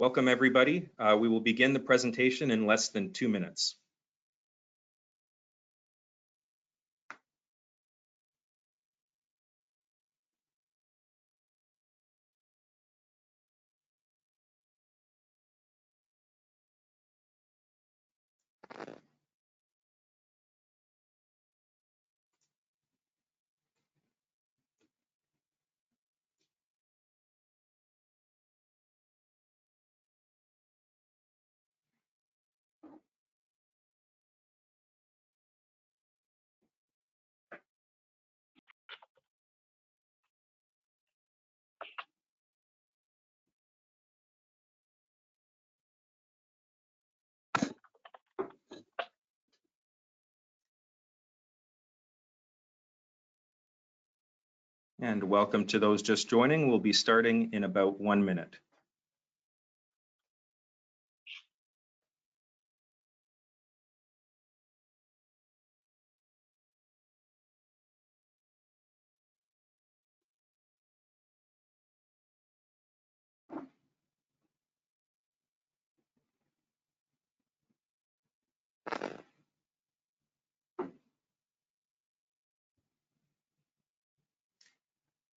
Welcome, everybody. We will begin the presentation in less than 2 minutes. And welcome to those just joining. We'll be starting in about 1 minute.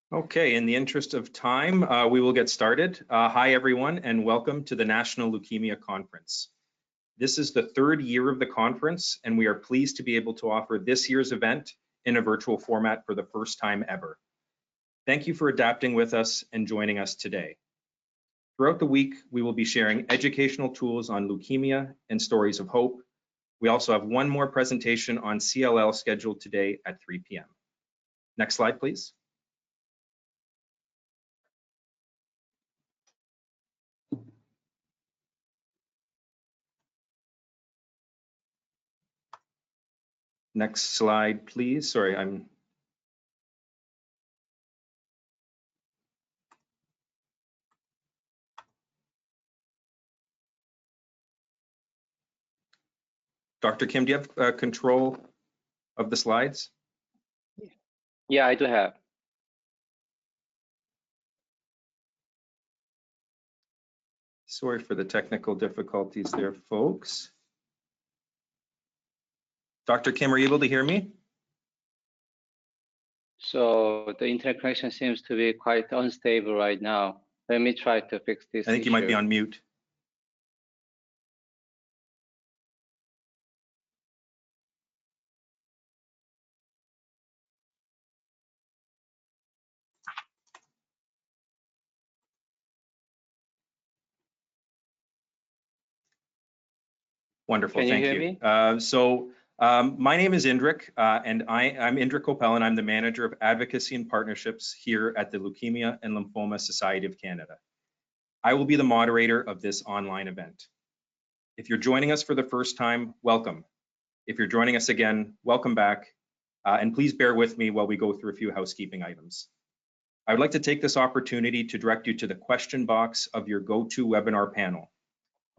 Okay, in the interest of time, we will get started. Hi, everyone, and welcome to the National Leukemia Conference. This is the 3rd year of the conference, and we are pleased to be able to offer this year's event in a virtual format for the first time ever. Thank you for adapting with us and joining us today. Throughout the week, we will be sharing educational tools on leukemia and stories of hope. We also have one more presentation on CLL scheduled today at 3 p.m. Next slide, please. Next slide, please. Sorry, Dr. Kim, do you have control of the slides? Yeah, I do have. Sorry for the technical difficulties there, folks. Dr. Kim, are you able to hear me? So the internet connection seems to be quite unstable right now. Let me try to fix this I think issue. you might be on mute. Wonderful, Can you thank hear you. me? My name is Indrik, and I'm Indrik Kopel, and I'm the Manager of Advocacy and Partnerships here at the Leukemia and Lymphoma Society of Canada. I will be the moderator of this online event. If you're joining us for the first time, welcome. If you're joining us again, welcome back, and please bear with me while we go through a few housekeeping items. I would like to take this opportunity to direct you to the question box of your GoToWebinar panel.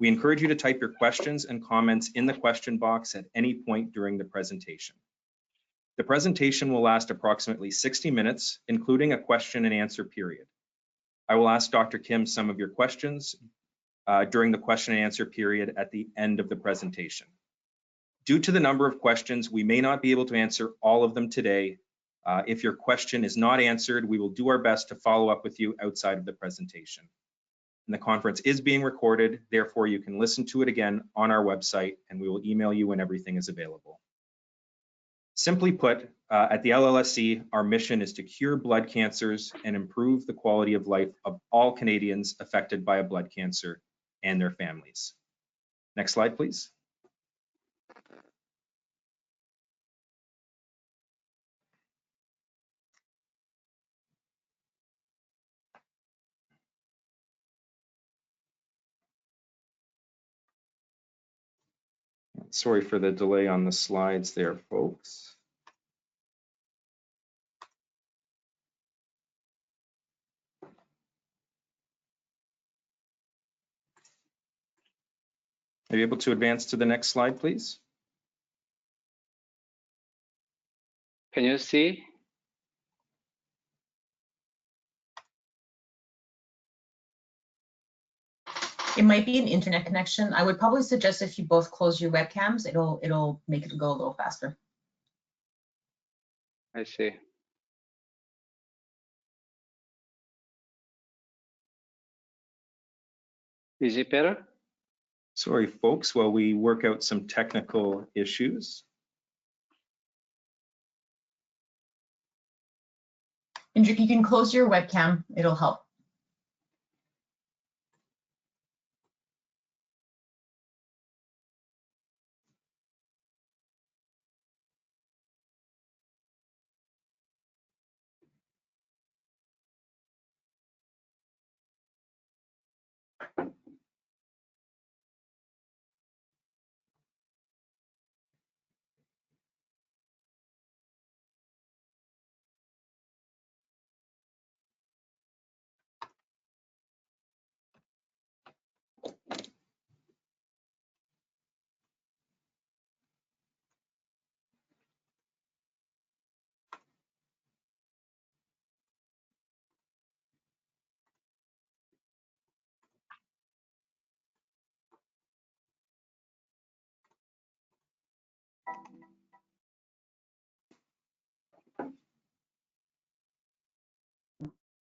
We encourage you to type your questions and comments in the question box at any point during the presentation. The presentation will last approximately 60 minutes, including a question and answer period. I will ask Dr. Kim some of your questions during the question and answer period at the end of the presentation. Due to the number of questions, we may not be able to answer all of them today. If your question is not answered, we will do our best to follow up with you outside of the presentation. And the conference is being recorded, therefore you can listen to it again on our website, and we will email you when everything is available. Simply put, at the LLSC, our mission is to cure blood cancers and improve the quality of life of all Canadians affected by a blood cancer and their families. Next slide, please. Sorry for the delay on the slides there, folks. Are you able to advance to the next slide, please? Can you see? It might be an internet connection. I would probably suggest if you both close your webcams, it'll make it go a little faster. I see. Is it better? Sorry, folks, while we work out some technical issues. Indrik, you can close your webcam. It'll help.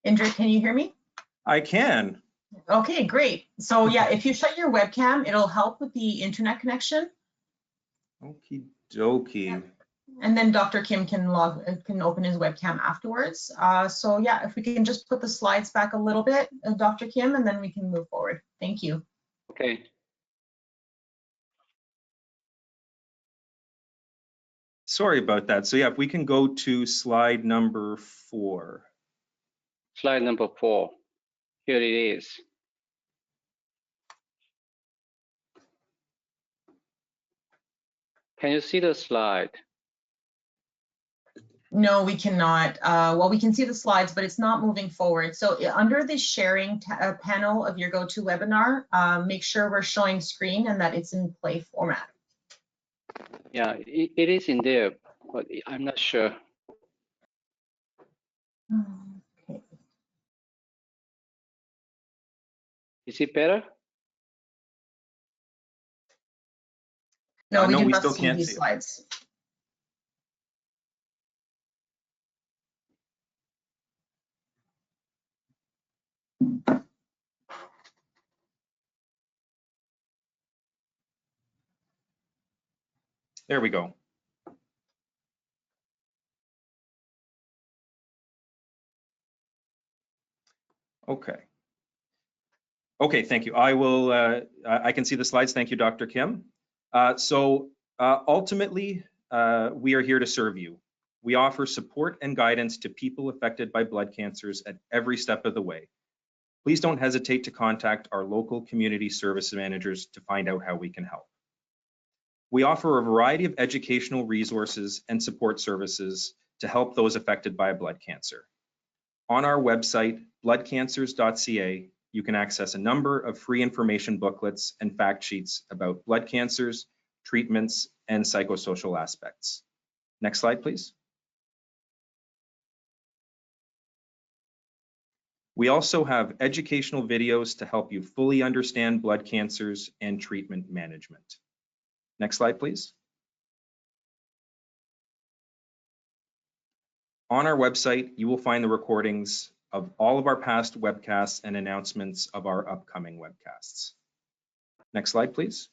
Indrik, can you hear me? I can. Okay, great. So yeah, if you shut your webcam, it'll help with the internet connection. Okie dokie. And then Dr. Kim can open his webcam afterwards. So yeah, if we can just put the slides back a little bit, Dr. Kim, and then we can move forward. Thank you. Okay. Sorry about that. So yeah, if we can go to slide number 4. Slide number 4. Here it is. Can you see the slide? No, we cannot. Well, we can see the slides, but it's not moving forward. So under the sharing panel of your GoToWebinar, make sure we're showing screen and that it's in play format. Yeah, it is in there, but I'm not sure. Okay. Is it better? No, we no, do we not still see can't these see it. slides. There we go. Okay. Okay, thank you. I can see the slides. Thank you, Dr. Kim. Ultimately, we are here to serve you. We offer support and guidance to people affected by blood cancers at every step of the way. Please don't hesitate to contact our local community service managers to find out how we can help. We offer a variety of educational resources and support services to help those affected by a blood cancer. On our website, bloodcancers.ca, you can access a number of free information booklets and fact sheets about blood cancers, treatments, and psychosocial aspects. Next slide, please. We also have educational videos to help you fully understand blood cancers and treatment management. Next slide, please. On our website, you will find the recordings of all of our past webcasts and announcements of our upcoming webcasts. Next slide, please.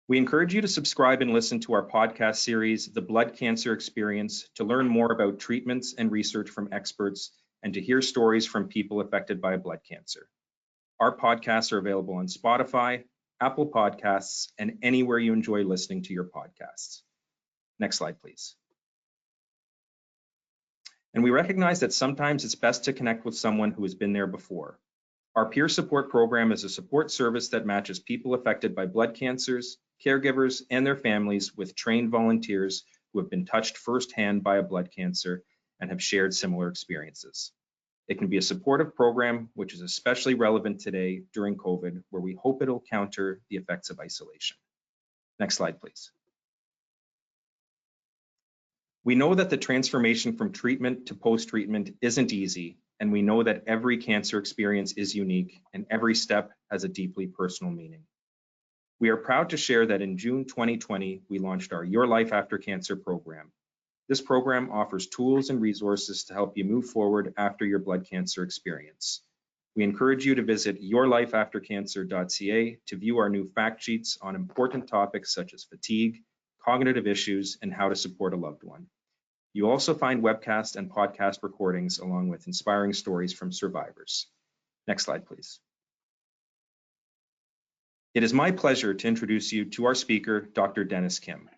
We encourage you to subscribe and listen to our podcast series, The Blood Cancer Experience, to learn more about treatments and research from experts and to hear stories from people affected by blood cancer. Our podcasts are available on Spotify, Apple Podcasts, and anywhere you enjoy listening to your podcasts. Next slide, please. And we recognize that sometimes it's best to connect with someone who has been there before. Our peer support program is a support service that matches people affected by blood cancers, caregivers, and their families with trained volunteers who have been touched firsthand by a blood cancer and have shared similar experiences. It can be a supportive program, which is especially relevant today during COVID, where we hope it'll counter the effects of isolation. Next slide, please. We know that the transformation from treatment to post-treatment isn't easy, and we know that every cancer experience is unique and every step has a deeply personal meaning. We are proud to share that in June 2020, we launched our Your Life After Cancer program. This program offers tools and resources to help you move forward after your blood cancer experience. We encourage you to visit yourlifeaftercancer.ca to view our new fact sheets on important topics such as fatigue, cognitive issues, and how to support a loved one. You also find webcast and podcast recordings along with inspiring stories from survivors. Next slide, please. It is my pleasure to introduce you to our speaker, Dr. Dennis Kim.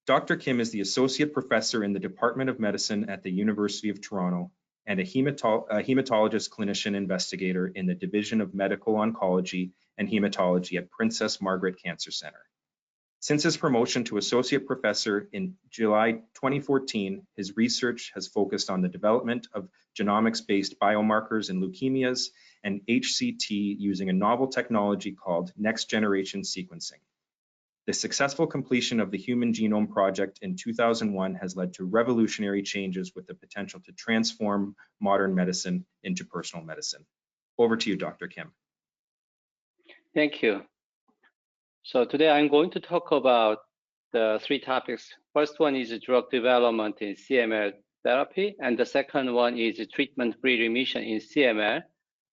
Dr. Kim is the Associate Professor in the Department of Medicine at the University of Toronto and a hematologist clinician investigator in the Division of Medical Oncology and Hematology at Princess Margaret Cancer Centre. Since his promotion to Associate Professor in July 2014, his research has focused on the development of genomics-based biomarkers in leukemias and HCT using a novel technology called next-generation sequencing. The successful completion of the Human Genome Project in 2001 has led to revolutionary changes with the potential to transform modern medicine into personal medicine. Over to you, Dr. Kim. Thank you. So today I'm going to talk about the three topics. First one is drug development in CML therapy, and the second one is treatment-free remission in CML,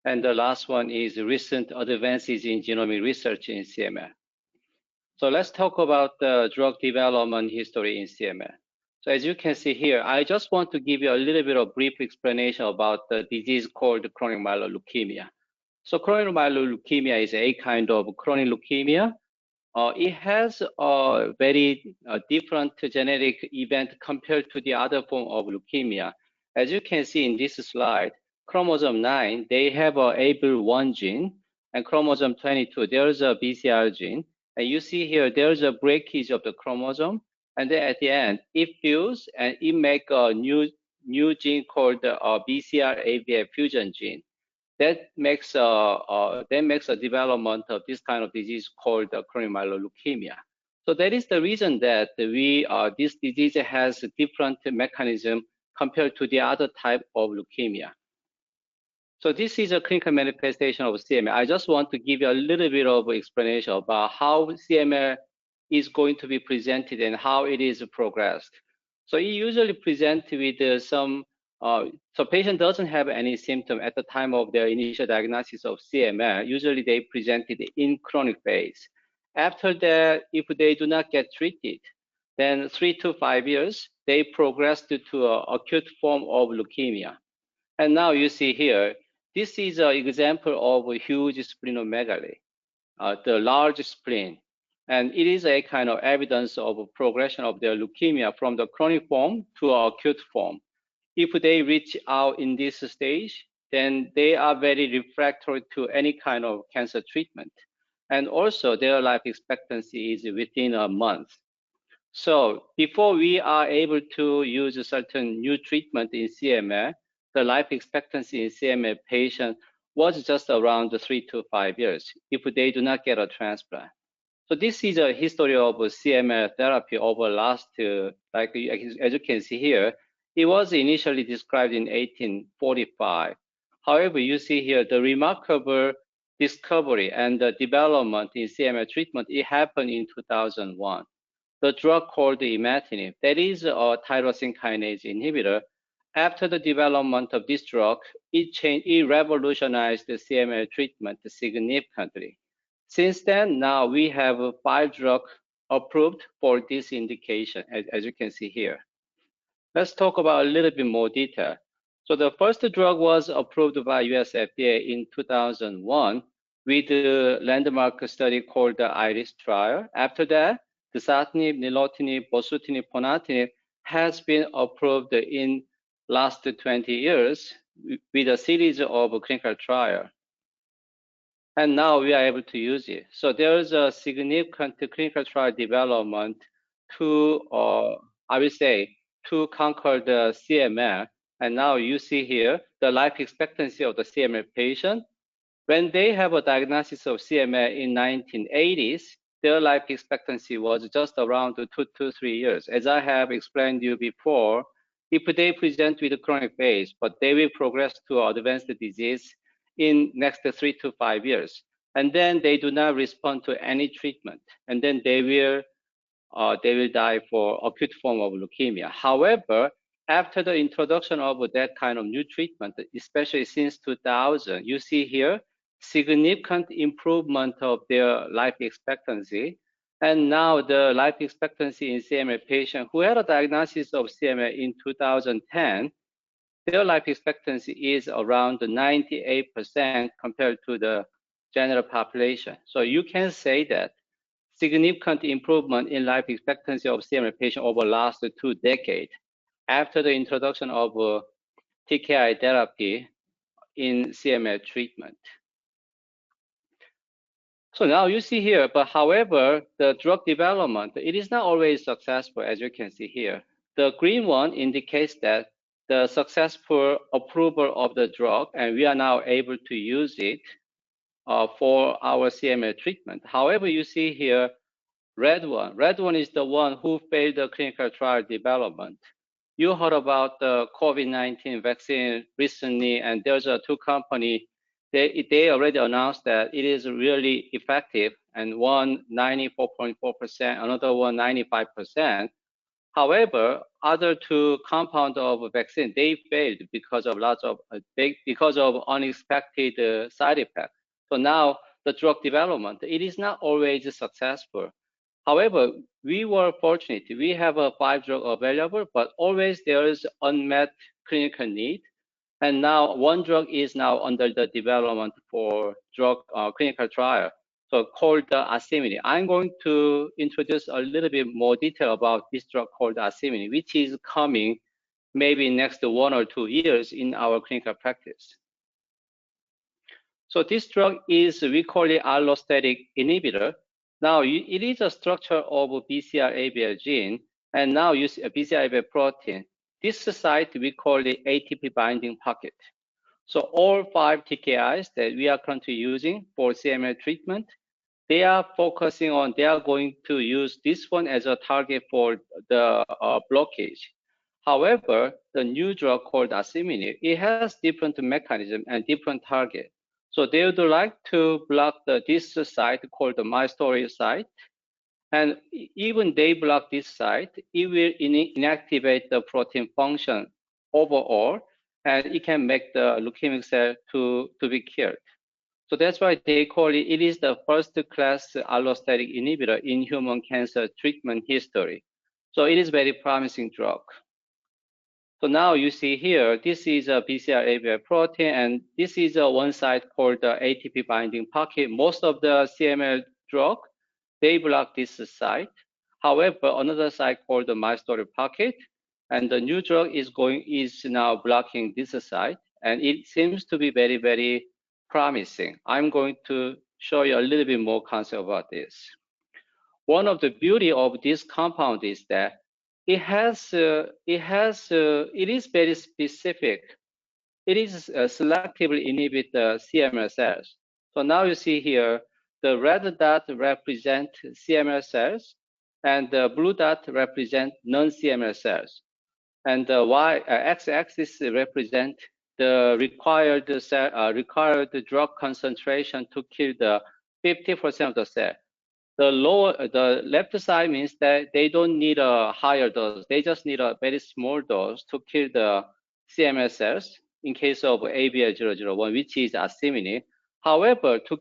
and the last one is recent advances in genomic research in CML. So let's talk about the drug development history in CML. So as you can see here, I just want to give you a little bit of brief explanation about the disease called chronic myeloid leukemia. So chronic myeloid leukemia is a kind of chronic leukemia. It has a very different genetic event compared to the other form of leukemia. As you can see in this slide, chromosome 9, they have a ABL1 gene, and chromosome 22, there's a BCR gene. And you see here, there's a breakage of the chromosome, and then at the end, it fuse and it make a new gene called the BCR-ABL fusion gene. That makes a development of this kind of disease called chronic myeloid leukemia. So that is the reason that this disease has a different mechanism compared to the other type of leukemia. So this is a clinical manifestation of CML. I just want to give you a little bit of explanation about how CML is going to be presented and how it is progressed. So it usually presents with so patient doesn't have any symptom at the time of their initial diagnosis of CML. Usually they presented in chronic phase. After that, if they do not get treated, then 3 to 5 years, they progressed to an acute form of leukemia. And now you see here, this is an example of a huge splenomegaly, the large spleen. And it is a kind of evidence of progression of their leukemia from the chronic form to an acute form. If they reach out in this stage, then they are very refractory to any kind of cancer treatment. And also their life expectancy is within a month. So before we are able to use a certain new treatment in CML, the life expectancy in CML patient was just around 3 to 5 years if they do not get a transplant. So this is a history of CML therapy over last, as you can see here, it was initially described in 1845. However, you see here the remarkable discovery and the development in CML treatment, it happened in 2001. The drug called imatinib, that is a tyrosine kinase inhibitor. After the development of this drug, it revolutionized the CML treatment significantly. Since then, now we have 5 drugs approved for this indication, as you can see here. Let's talk about a little bit more detail. So the first drug was approved by US FDA in 2001 with the landmark study called the IRIS trial. After that, dasatinib, nilotinib, bosutinib, ponatinib has been approved in last 20 years with a series of clinical trials. And now we are able to use it. So there is a significant clinical trial development to, I would say, to conquer the CML. And now you see here the life expectancy of the CML patient. When they have a diagnosis of CML in 1980s, their life expectancy was just around 2 to 3 years. As I have explained to you before, if they present with chronic phase, but they will progress to advanced disease in next 3 to 5 years. And then they do not respond to any treatment. And then they will die for acute form of leukemia. However, after the introduction of that kind of new treatment, especially since 2000, you see here significant improvement of their life expectancy. And now the life expectancy in CML patients who had a diagnosis of CML in 2010, their life expectancy is around 98% compared to the general population. So you can say that significant improvement in life expectancy of CML patients over the last 2 decades after the introduction of TKI therapy in CML treatment. So now you see here, but however, the drug development, it is not always successful, as you can see here. The green one indicates that the successful approval of the drug, and we are now able to use it for our CML treatment. However, you see here, red one is the one who failed the clinical trial development. You heard about the COVID-19 vaccine recently, and there's two companies. They already announced that it is really effective, and one 94.4%, another one 95%. However, other two compounds of vaccine, they failed because of unexpected side effects. So now the drug development, it is not always successful. However, we were fortunate. We have 5 drugs available, but always there is unmet clinical need. And now 1 drug is now under the development for drug clinical trial, so called ASCIMINIB. I'm going to introduce a little bit more detail about this drug called ASCIMINIB, which is coming maybe next 1 or 2 years in our clinical practice. So this drug is, we call it allosteric inhibitor. Now it is a structure of BCR-ABL gene, and now use a BCR-ABL protein. This site we call the ATP binding pocket. So all 5 TKIs that we are currently using for CML treatment, they are focusing on, they are going to use this one as a target for the blockage. However, the new drug called ASCIMINIB, it has different mechanism and different target. So they would like to block this site called the myeloid site. And even they block this site, it will inactivate the protein function overall, and it can make the leukemic cell to be killed. So that's why they call it, it is the first class allosteric inhibitor in human cancer treatment history. So it is very promising drug. So now you see here, this is a BCR-ABL protein, and this is one site called the ATP binding pocket. Most of the CML drug, they block this site. However, another site called the myeloid pocket, and the new drug is now blocking this site, and it seems to be very, very promising. I'm going to show you a little bit more concept about this. One of the beauty of this compound is that it is very specific. It is selectively inhibit the CML cells. So now you see here, the red dot represent CML cells, and the blue dot represent non-CML cells. And the x-axis represent the required drug concentration to kill the 50% of the cell. The left side means that they don't need a higher dose. They just need a very small dose to kill the CML cells in case of ABL001, which is ASCIMINIB. However, to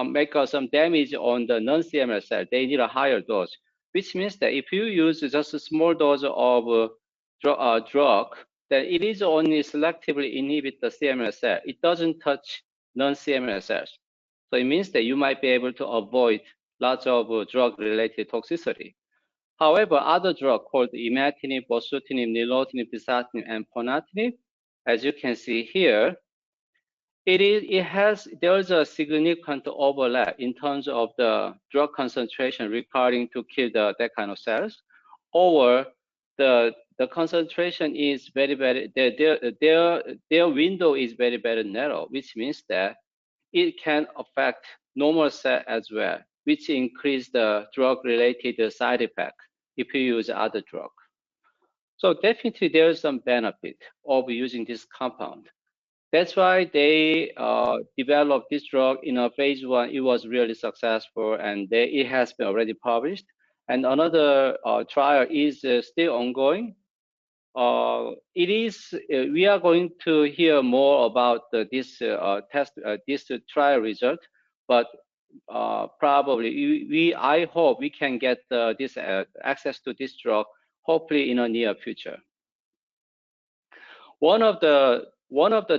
make some damage on the non-CML cell, they need a higher dose, which means that if you use just a small dose of drug, then it is only selectively inhibit the CML cell. It doesn't touch non-CML cells. So it means that you might be able to avoid lots of drug-related toxicity. However, other drugs called imatinib, bosutinib, nilotinib, dasatinib, and ponatinib, as you can see here, there is a significant overlap in terms of the drug concentration requiring to kill that kind of cells, or the concentration is very, very, their window is very, very narrow, which means that it can affect normal cell as well, which increase the drug-related side effect, if you use other drug. So definitely there is some benefit of using this compound. That's why they developed this drug in a phase 1. It was really successful, and it has been already published. And another trial is still ongoing. We are going to hear more about this trial result, but probably I hope we can get this access to this drug hopefully in the near future. One of the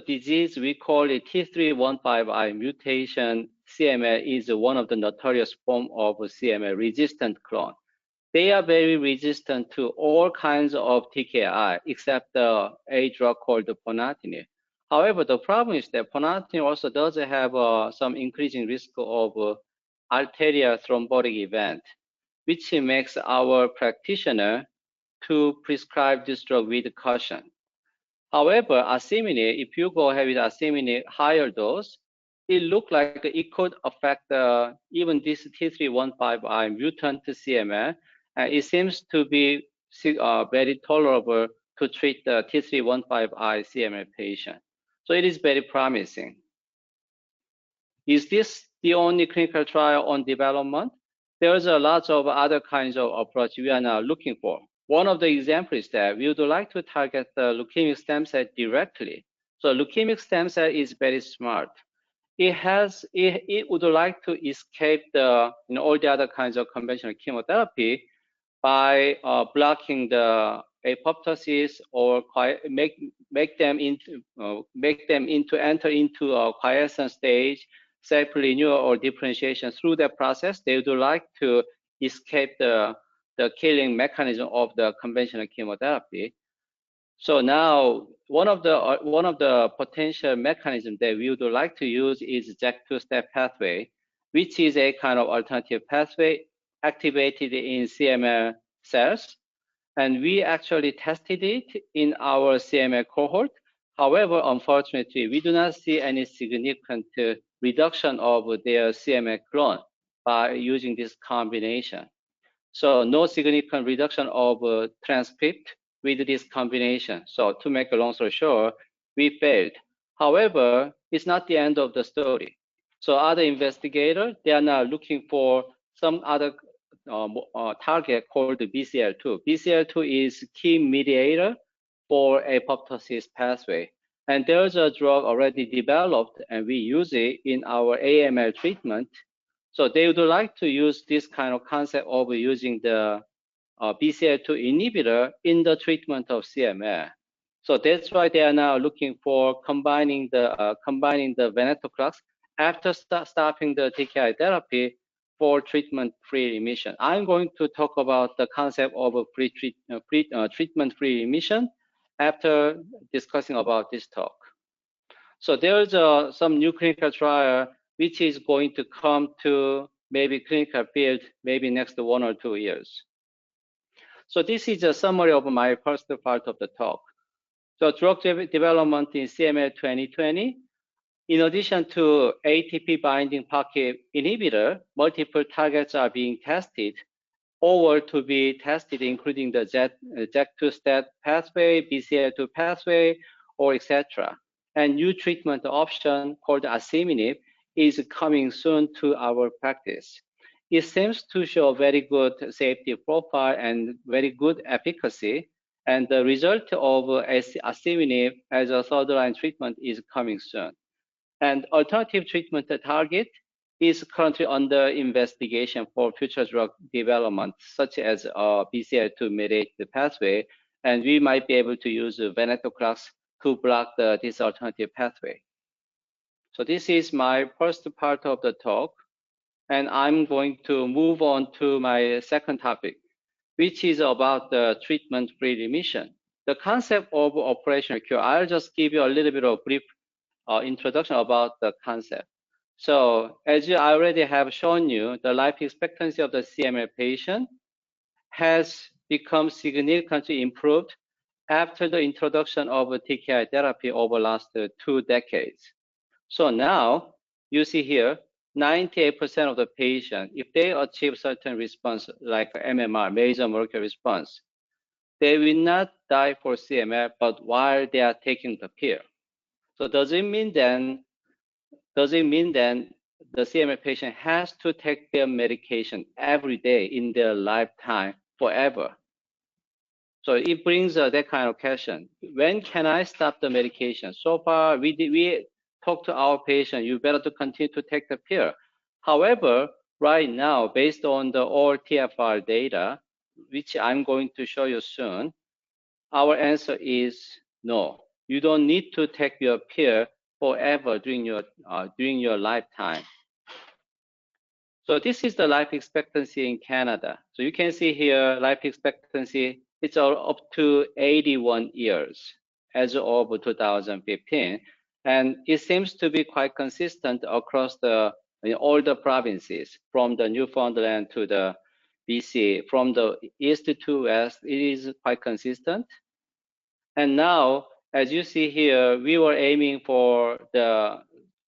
disease we call it T315I mutation CML is one of the notorious form of CML resistant clone. They are very resistant to all kinds of TKI except a drug called ponatinib. However, the problem is that ponatinib also does have some increasing risk of arterial thrombotic event, which makes our practitioner to prescribe this drug with caution. However, ASCIMINIB, if you go ahead with ASCIMINIB higher dose, it looked like it could affect even this T315I mutant CML. It seems to be very tolerable to treat the T315I CML patient. So it is very promising. Is this the only clinical trial on development? There's a lot of other kinds of approach we are now looking for. One of the examples is that we would like to target the leukemic stem cell directly. So leukemic stem cell is very smart. It would like to escape all the other kinds of conventional chemotherapy by blocking the apoptosis or make them enter into a quiescent stage, cell renewal or differentiation. Through that process, they would like to escape the killing mechanism of the conventional chemotherapy. So now one of the potential mechanisms that we would like to use is JAK2-STAT pathway, which is a kind of alternative pathway activated in CML cells. And we actually tested it in our CML cohort. However, unfortunately, we do not see any significant reduction of their CML clone by using this combination. So no significant reduction of transcript with this combination. So to make a long story short, we failed. However, it's not the end of the story. So other investigators, they are now looking for some other target called BCL2. BCL2 is key mediator for apoptosis pathway. And there's a drug already developed, and we use it in our AML treatment. So they would like to use this kind of concept of using the BCL2 inhibitor in the treatment of CML. So that's why they are now looking for combining the venetoclax after stopping the TKI therapy for treatment-free remission. I'm going to talk about the concept of treatment-free remission after discussing about this talk. So there's some new clinical trial which is going to come to maybe clinical field maybe next 1 or 2 years. So this is a summary of my first part of the talk. So drug development in CML 2020. In addition to ATP binding pocket inhibitor, multiple targets are being tested or to be tested, including the JAK2-STAT pathway, BCL2 pathway, or etc. And new treatment option called ASCIMINIB is coming soon to our practice. It seems to show very good safety profile and very good efficacy. And the result of ASCIMINIB as a third-line treatment is coming soon. And alternative treatment target is currently under investigation for future drug development, such as BCL2 mediated pathway. And we might be able to use venetoclax to block this alternative pathway. So this is my first part of the talk, and I'm going to move on to my second topic, which is about the treatment-free remission. The concept of operational cure, I'll just give you a little bit of brief introduction about the concept. So as I already have shown you, the life expectancy of the CML patient has become significantly improved after the introduction of TKI therapy over the last 2 decades. So now you see here, 98% of the patient, if they achieve certain response like MMR, major molecular response, they will not die for CML, but while they are taking the pill. So does it mean then the CML patient has to take their medication every day in their lifetime forever? So it brings that kind of question. When can I stop the medication? So far, we talk to our patient, you better to continue to take the pill. However, right now, based on the all TFR data, which I'm going to show you soon, our answer is no. You don't need to take your pill forever during your lifetime. So this is the life expectancy in Canada. So you can see here, life expectancy, it's up to 81 years as of 2015. And it seems to be quite consistent across all the provinces, from the Newfoundland to the BC, from the east to west, it is quite consistent. And now, as you see here, we were aiming for a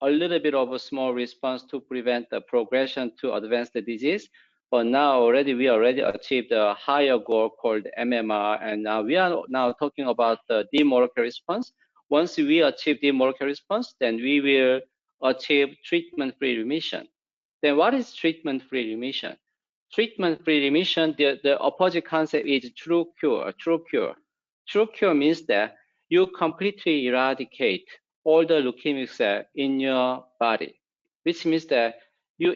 little bit of a small response to prevent the progression to advanced disease. But now we already achieved a higher goal called MMR. And now we are now talking about the deep molecular response. Once we achieve deep molecular response, then we will achieve treatment-free remission. Then what is treatment-free remission? Treatment-free remission, the opposite concept is true cure, true cure. True cure means that you completely eradicate all the leukemic cells in your body, which means that you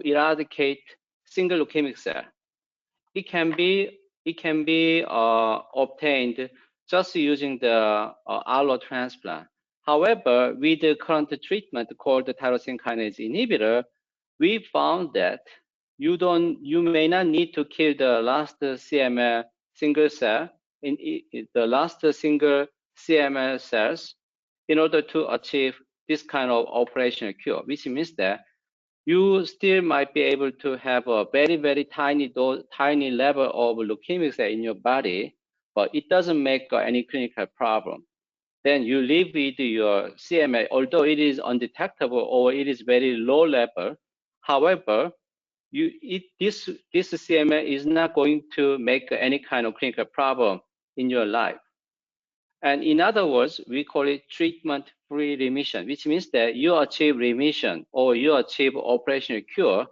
eradicate single leukemic cell. It can be obtained just using the allo transplant. However, with the current treatment called the tyrosine kinase inhibitor, we found that you may not need to kill the last CML single cell in the last single CML cells in order to achieve this kind of operational cure, which means that you still might be able to have a very, very tiny level of leukemic cell in your body, but it doesn't make any clinical problem. Then you live with your CML, although it is undetectable or it is very low level. However, this CML is not going to make any kind of clinical problem in your life. And in other words, we call it treatment-free remission, which means that you achieve remission or you achieve operational cure,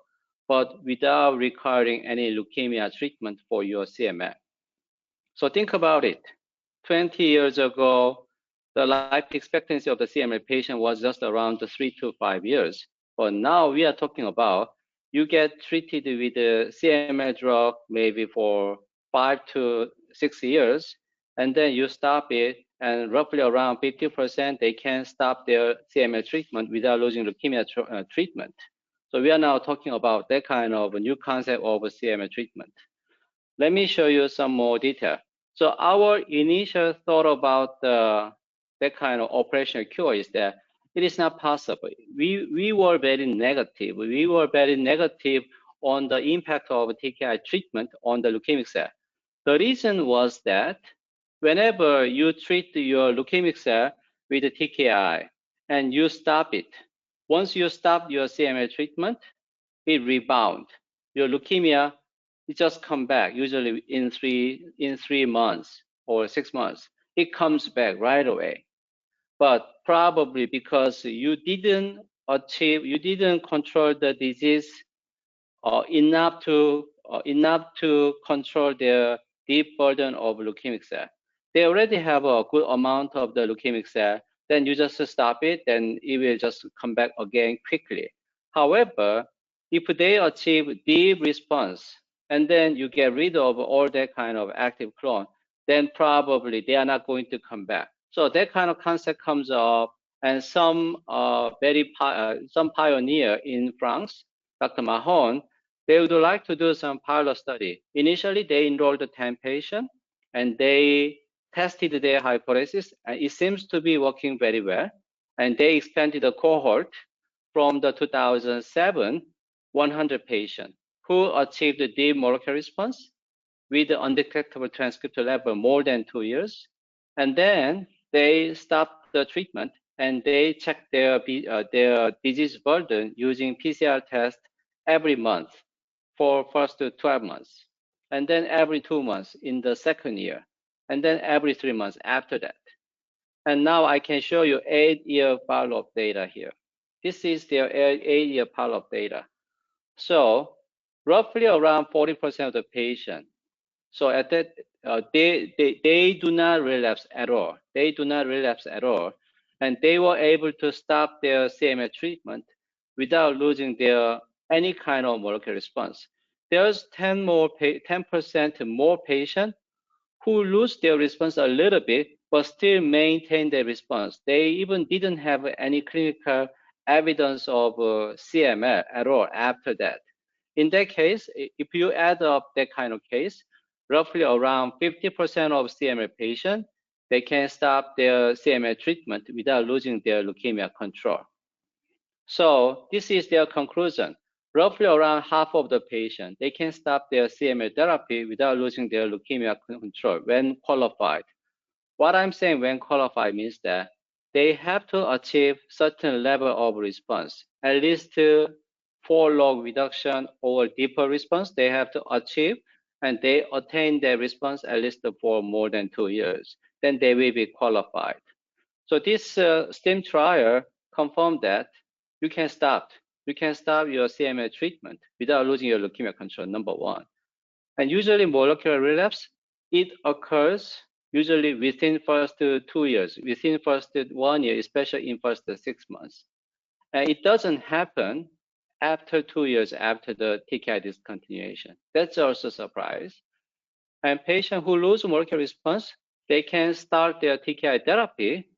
but without requiring any leukemia treatment for your CML. So think about it. 20 years ago, the life expectancy of the CML patient was just around 3 to 5 years. But now we are talking about you get treated with the CML drug maybe for 5 to 6 years, and then you stop it, and roughly around 50% they can stop their CML treatment without losing leukemia treatment. So we are now talking about that kind of a new concept of a CML treatment. Let me show you some more detail. So our initial thought about that kind of operational cure is that it is not possible. We were very negative. We were very negative on the impact of TKI treatment on the leukemic cell. The reason was that whenever you treat your leukemic cell with the TKI and you stop it, once you stop your CML treatment, it rebounds. Your leukemia, it just comes back, usually in 3 months or 6 months. It comes back right away. But probably because you didn't control the disease enough to control the deep burden of leukemic cell. They already have a good amount of the leukemic cell, then you just stop it, then it will just come back again quickly. However, if they achieve deep response, and then you get rid of all that kind of active clone, then probably they are not going to come back. So that kind of concept comes up, and some pioneer in France, Dr. Mahon, they would like to do some pilot study. Initially, they enrolled 10 patients, and they tested their hypothesis, and it seems to be working very well. And they expanded the cohort from the 2007, 100 patients who achieved a deep molecular response with the undetectable transcriptal level more than 2 years. And then they stopped the treatment and they check their disease burden using PCR test every month for first 12 months, and then every 2 months in the second year, and then every 3 months after that. And now I can show you 8-year follow-up data here. This is their 8-year follow-up data. So roughly around 40% of the patient. So at that, they do not relapse at all. They do not relapse at all. And they were able to stop their CML treatment without losing their any kind of molecular response. There's 10% more patients who lose their response a little bit, but still maintain their response. They even didn't have any clinical evidence of CML at all after that. In that case, if you add up that kind of case, roughly around 50% of CML patients, they can stop their CML treatment without losing their leukemia control. So this is their conclusion. Roughly around half of the patients, they can stop their CML therapy without losing their leukemia control when qualified. What I'm saying when qualified means that they have to achieve certain level of response, at least 4 log reduction or deeper response they have to achieve, and they attain their response at least for more than 2 years. Then they will be qualified. So this STEM trial confirmed that you can stop your CML treatment without losing your leukemia control, number one. And usually molecular relapse, it occurs usually within first 2 years, within first 1 year, especially in first 6 months. And it doesn't happen after 2 years after the TKI discontinuation. That's also a surprise. And patients who lose molecular response, they can start their TKI therapy,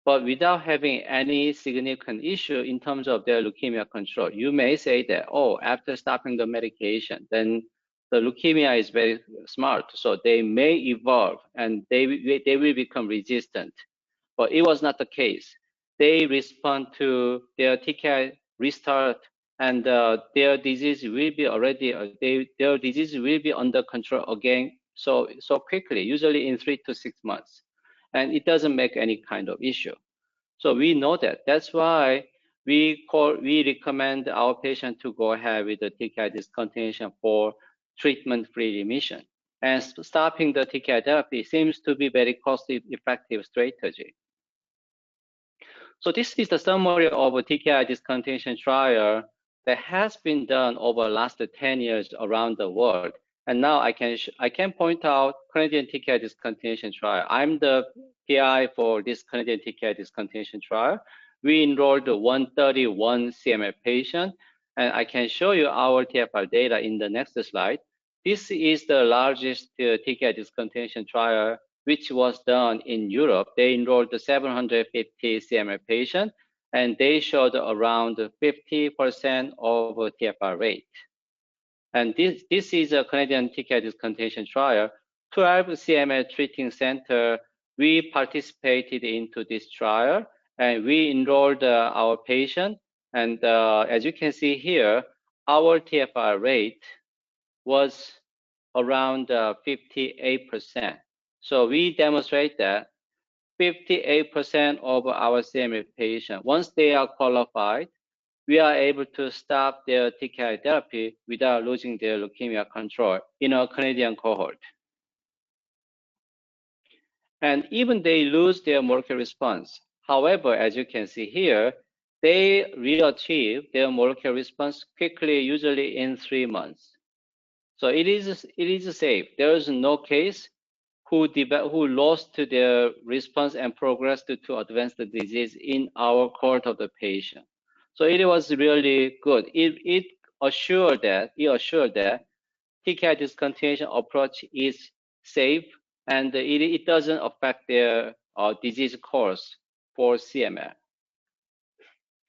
but without having any significant issue in terms of their leukemia control. You may say that, oh, after stopping the medication, then the leukemia is very smart, so they may evolve and they will become resistant. But it was not the case. They respond to their TKI restart, and their disease will be their disease will be under control again so quickly, usually in 3 to 6 months, and it doesn't make any kind of issue. So we know that. That's why we recommend our patient to go ahead with the TKI discontinuation for treatment-free remission. And stopping the TKI therapy seems to be very cost-effective strategy. So this is the summary of a TKI discontinuation trial that has been done over the last 10 years around the world. And now I can point out Canadian TKI discontinuation trial. I'm the PI for this Canadian TKI discontinuation trial. We enrolled 131 CML patients, and I can show you our TFR data in the next slide. This is the largest TKI discontinuation trial which was done in Europe. They enrolled 750 CML patients, and they showed around 50% of TFR rate. And this is a Canadian TKI discontinuation trial. 12 CML treating center, we participated into this trial, and we enrolled our patient. And as you can see here, our TFR rate was around 58%. So we demonstrate that 58% of our CML patients, once they are qualified, we are able to stop their TKI therapy without losing their leukemia control in a Canadian cohort. And even they lose their molecular response. However, as you can see here, they re-achieve their molecular response quickly, usually in 3 months. So it is safe. There is no case who lost their response and progressed to advanced disease in our cohort of the patient. So it was really good. It assured that TKI discontinuation approach is safe, and it doesn't affect their disease course for CML.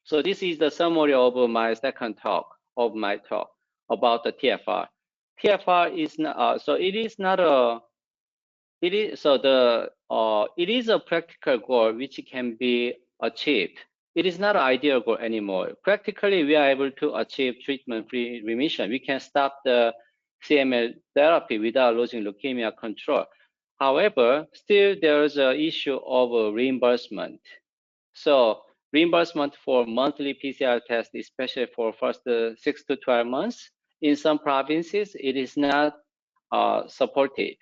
So this is the summary of my second talk about the TFR. TFR is not it is a practical goal which can be achieved. It is not an ideal goal anymore. Practically, we are able to achieve treatment-free remission. We can stop the CML therapy without losing leukemia control. However, still there is an issue of reimbursement. So reimbursement for monthly PCR test, especially for first 6 to 12 months. In some provinces, it is not supported.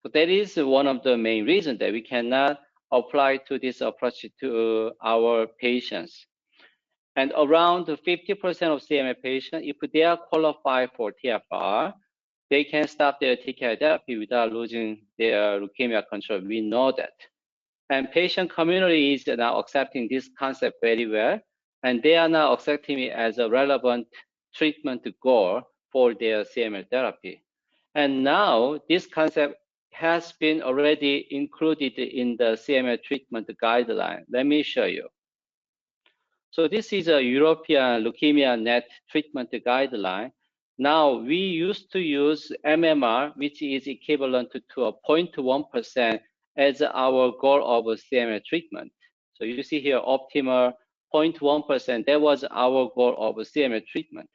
So that is one of the main reasons that we cannot apply to this approach to our patients. And around 50% of CML patients, if they are qualified for TFR, they can stop their TKI therapy without losing their leukemia control. We know that. And patient community is now accepting this concept very well, and they are now accepting it as a relevant treatment goal for their CML therapy. And now this concept has been already included in the CML treatment guideline. Let me show you. So this is a European Leukemia Net treatment guideline. Now we used to use MMR, which is equivalent to a 0.1% as our goal of CML treatment. So you see here optimal 0.1%, that was our goal of CML treatment.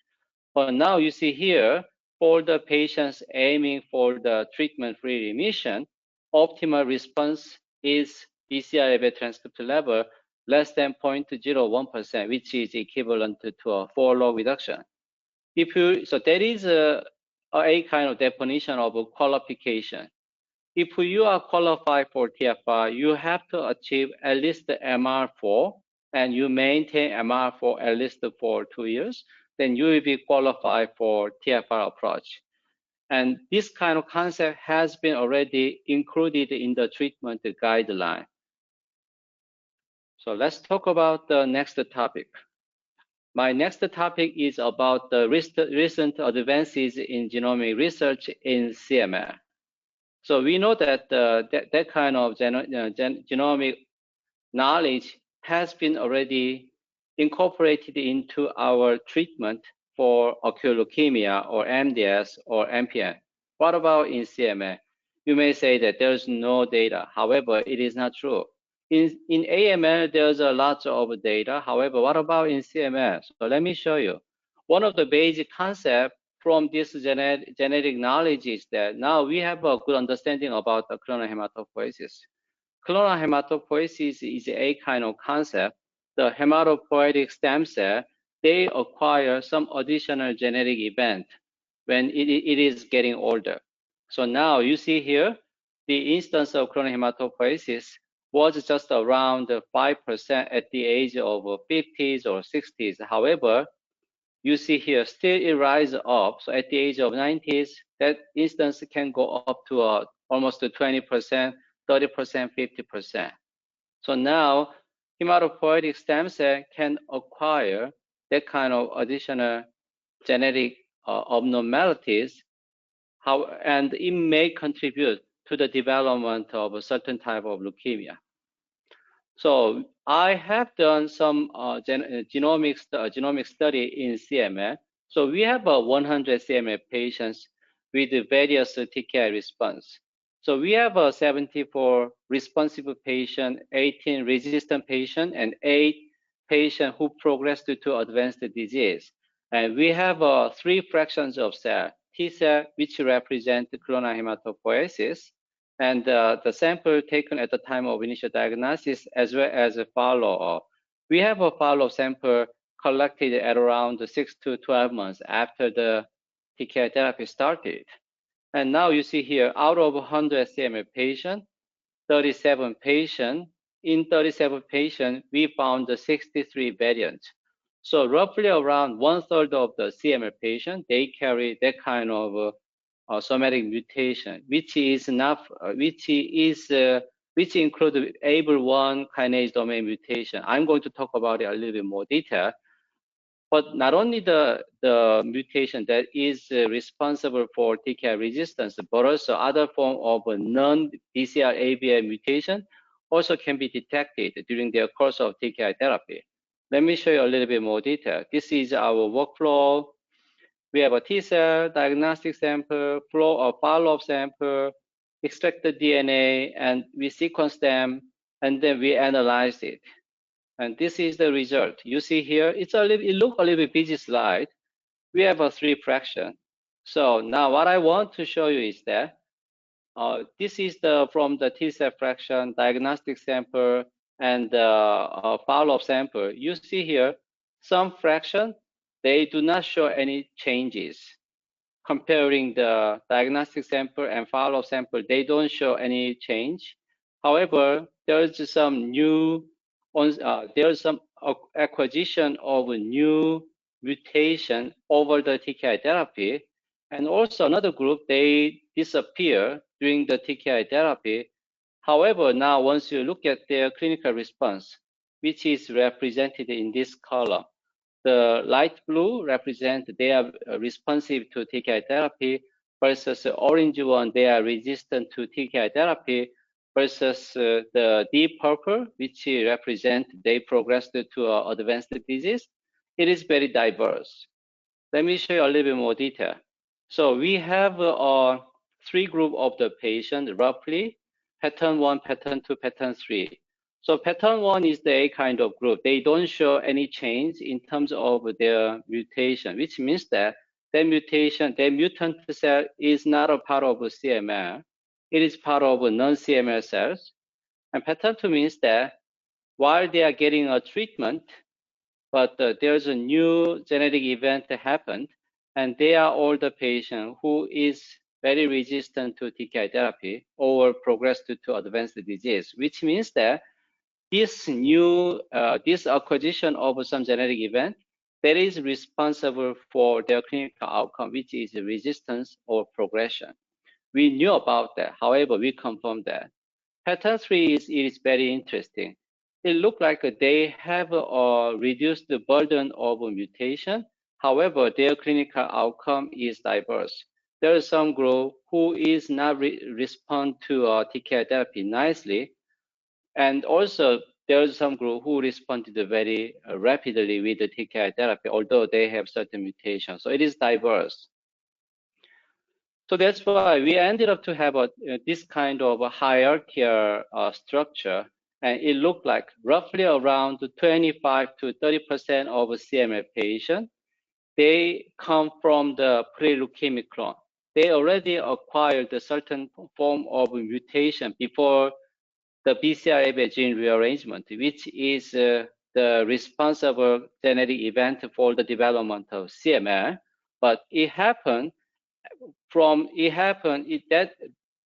But now you see here, for the patients aiming for the treatment-free remission, optimal response is BCR-ABL transcript level less than 0.01%, which is equivalent to a 4-log reduction. So that is a kind of definition of a qualification. If you are qualified for TFR, you have to achieve at least the MR4, and you maintain MR4 at least for 2 years, then you will be qualified for TFR approach. And this kind of concept has been already included in the treatment guideline. So let's talk about the next topic. My next topic is about the recent advances in genomic research in CML. So we know that that kind of genomic knowledge has been already incorporated into our treatment for acute leukemia or MDS or MPN. What about in CML? You may say that there's no data. However, it is not true. In AML, there's a lot of data. However, what about in CML? So let me show you. One of the basic concepts from this genetic knowledge is that now we have a good understanding about the clonal hematopoiesis. Clonal hematopoiesis is a kind of concept. The hematopoietic stem cell, they acquire some additional genetic event when it is getting older. So now you see here, the instance of clonal hematopoiesis was just around 5% at the age of 50s or 60s. However, you see here, still it rises up. So at the age of 90s, that instance can go up to almost 20%, 30%, 50%. So now, hematopoietic stem cell can acquire that kind of additional genetic abnormalities, and it may contribute to the development of a certain type of leukemia. So I have done some genomic study in CML. So we have 100 CML patients with various TKI response. So we have 74 responsive patient, 18 resistant patient, and 8 patients who progressed to advanced disease. And we have 3 fractions of cell, T cell, which represent clonal hematopoiesis, and the sample taken at the time of initial diagnosis, as well as a follow-up. We have a follow-up sample collected at around 6 to 12 months after the TKI therapy started. And now you see here, out of 100 CML patients, 37 patients, in 37 patients, we found the 63 variants. So roughly around 1/3 of the CML patients, they carry that kind of somatic mutation, which include ABL1 kinase domain mutation. I'm going to talk about it a little bit more detail. But not only the mutation that is responsible for TKI resistance, but also other form of non-BCR-ABL mutation also can be detected during the course of TKI therapy. Let me show you a little bit more detail. This is our workflow. We have a T cell, diagnostic sample, follow-up sample, extract the DNA, and we sequence them, and then we analyze it. And this is the result. You see here, it looks a little bit busy slide. We have a 3 fraction. So now what I want to show you is that this is from the T cell fraction, diagnostic sample, and follow-up sample, you see here some fraction, they do not show any changes. Comparing the diagnostic sample and follow-up sample, they don't show any change. However, there's some new, there's some acquisition of a new mutation over the TKI therapy. And also another group, they disappear during the TKI therapy. However, now once you look at their clinical response, which is represented in this column, the light blue represent they are responsive to TKI therapy versus the orange one, they are resistant to TKI therapy versus the deep purple, which represent they progressed to advanced disease. It is very diverse. Let me show you a little bit more detail. So we have three group of the patient, roughly, pattern 1, pattern 2, pattern 3. So pattern 1 is the A kind of group. They don't show any change in terms of their mutation, which means that their mutation, their mutant cell is not a part of CML. It is part of non-CML cells. And pattern 2 means that while they are getting a treatment, but there's a new genetic event that happened, and they are all the patient who is very resistant to TKI therapy or progressed to advanced disease, which means that this new, this acquisition of some genetic event that is responsible for their clinical outcome, which is resistance or progression. We knew about that. However, we confirmed that. Pattern 3 is very interesting. It looks like they have reduced the burden of mutation. However, their clinical outcome is diverse. There is some group who is not respond to TKI therapy nicely. And also, there is some group who responded very rapidly with the TKI therapy, although they have certain mutations. So it is diverse. So that's why we ended up to have this kind of a hierarchical structure. And it looked like roughly around 25 to 30% of CML patients, they come from the pre-leukemic clone. They already acquired a certain form of mutation before the BCR-ABL gene rearrangement, which is the responsible genetic event for the development of CML. But it happened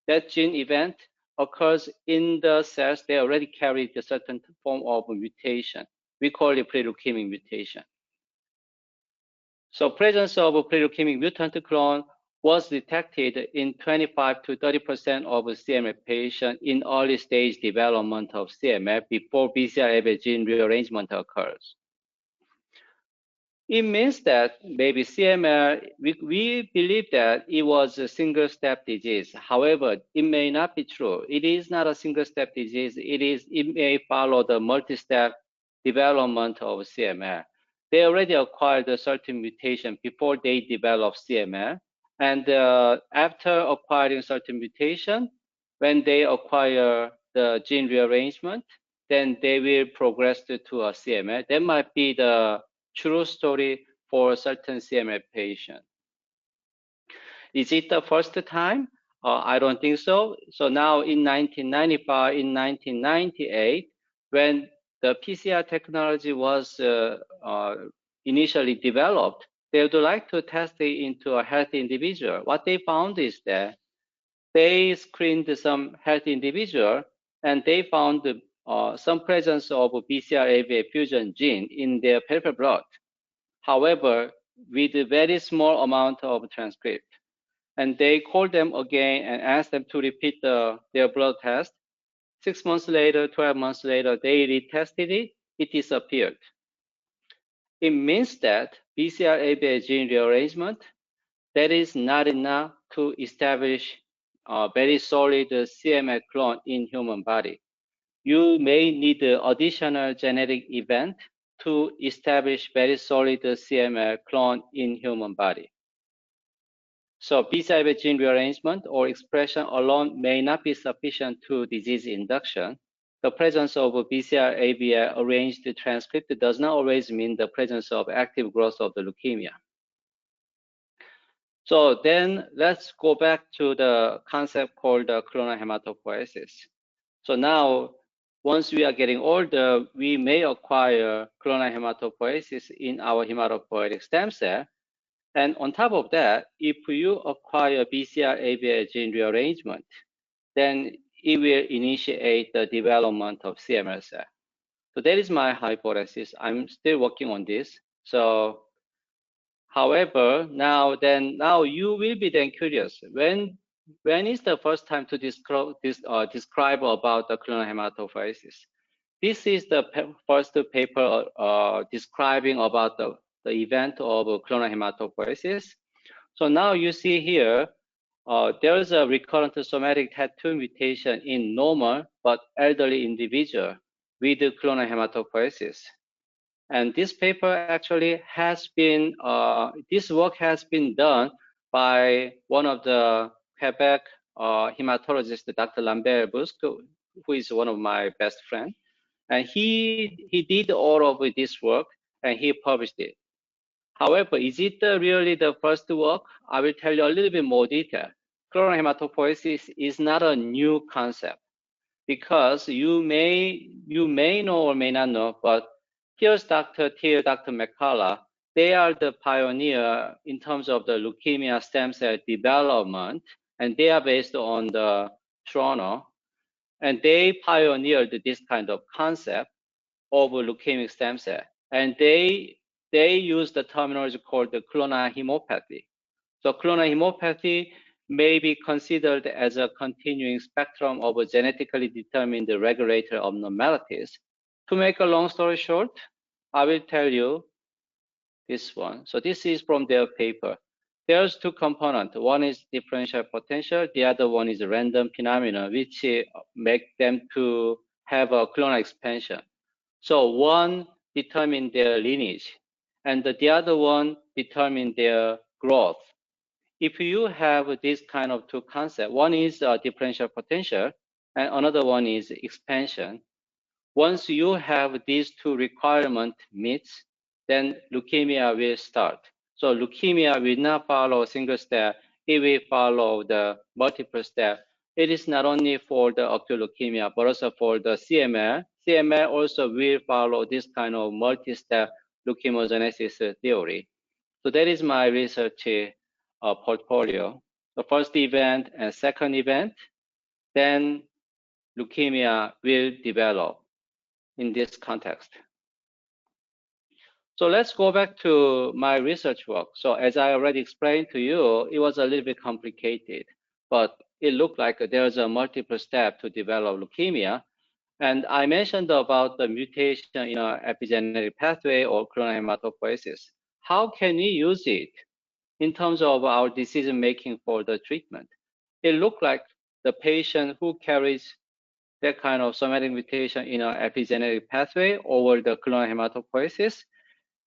that gene event occurs in the cells, they already carry a certain form of mutation. We call it pre-leukemic mutation. So presence of a pre-leukemic mutant clone was detected in 25 to 30% of CML patients in early stage development of CML before BCR-ABL gene rearrangement occurs. It means that maybe CML, we believe that it was a single-step disease. However, it may not be true. It is not a single-step disease. It may follow the multi-step development of CML. They already acquired a certain mutation before they develop CML. And after acquiring certain mutation, when they acquire the gene rearrangement, then they will progress to a CML. That might be the true story for a certain CML patient. Is it the first time? I don't think so. So now in 1995, in 1998, when the PCR technology was initially developed, they would like to test it into a healthy individual. What they found is that they screened some healthy individual and they found some presence of BCR-ABL fusion gene in their peripheral blood. However, with a very small amount of transcript. And they called them again and asked them to repeat their blood test. 6 months later, 12 months later, they retested it, it disappeared. It means that BCR-ABL gene rearrangement, that is not enough to establish a very solid CML clone in human body. You may need additional genetic event to establish very solid CML clone in human body. So BCR-ABL gene rearrangement or expression alone may not be sufficient to disease induction. The presence of BCR-ABL arranged transcript does not always mean the presence of active growth of the leukemia. So then let's go back to the concept called clonal hematopoiesis. So now once we are getting older, we may acquire clonal hematopoiesis in our hematopoietic stem cell. And on top of that, if you acquire BCR-ABL gene rearrangement, then it will initiate the development of CML cell. So that is my hypothesis. I'm still working on this. So, however, now you will be then curious. When is the first time to describe about the clonal hematopoiesis? This is the first paper describing about the event of clonal hematopoiesis. So now you see here, there is a recurrent somatic tattoo mutation in normal but elderly individual with clonal hematopoiesis. And this paper actually has been, this work has been done by one of the Quebec hematologists, Dr. Lambert Busque, who is one of my best friends. And he did all of this work and he published it. However, is it really the first work? I will tell you a little bit more detail. Clonal hematopoiesis is not a new concept because you may know or may not know, but here's Dr. Thiel, Dr. McCullough. They are the pioneer in terms of the leukemia stem cell development, and they are based on the Toronto. And they pioneered this kind of concept of leukemic stem cell. And they use the terminology called the clonal hemopathy. So clonal hemopathy may be considered as a continuing spectrum of a genetically determined regulator abnormalities. To make a long story short, I will tell you this one. So this is from their paper. There's two components. One is differential potential. The other one is random phenomena, which make them to have a clonal expansion. So one determine their lineage, and the other one determine their growth. If you have this kind of two concepts, one is differential potential, and another one is expansion. Once you have these two requirements meets, then leukemia will start. So leukemia will not follow a single step, it will follow the multiple step. It is not only for the acute leukemia, but also for the CML. CML also will follow this kind of multi-step leukemogenesis theory. So that is my research portfolio. The first event and second event, then leukemia will develop in this context. So let's go back to my research work. So as I already explained to you, it was a little bit complicated, but it looked like there's a multiple step to develop leukemia. And I mentioned about the mutation in an epigenetic pathway or clonal hematopoiesis. How can we use it in terms of our decision-making for the treatment? It looked like the patient who carries that kind of somatic mutation in an epigenetic pathway over the clonal hematopoiesis,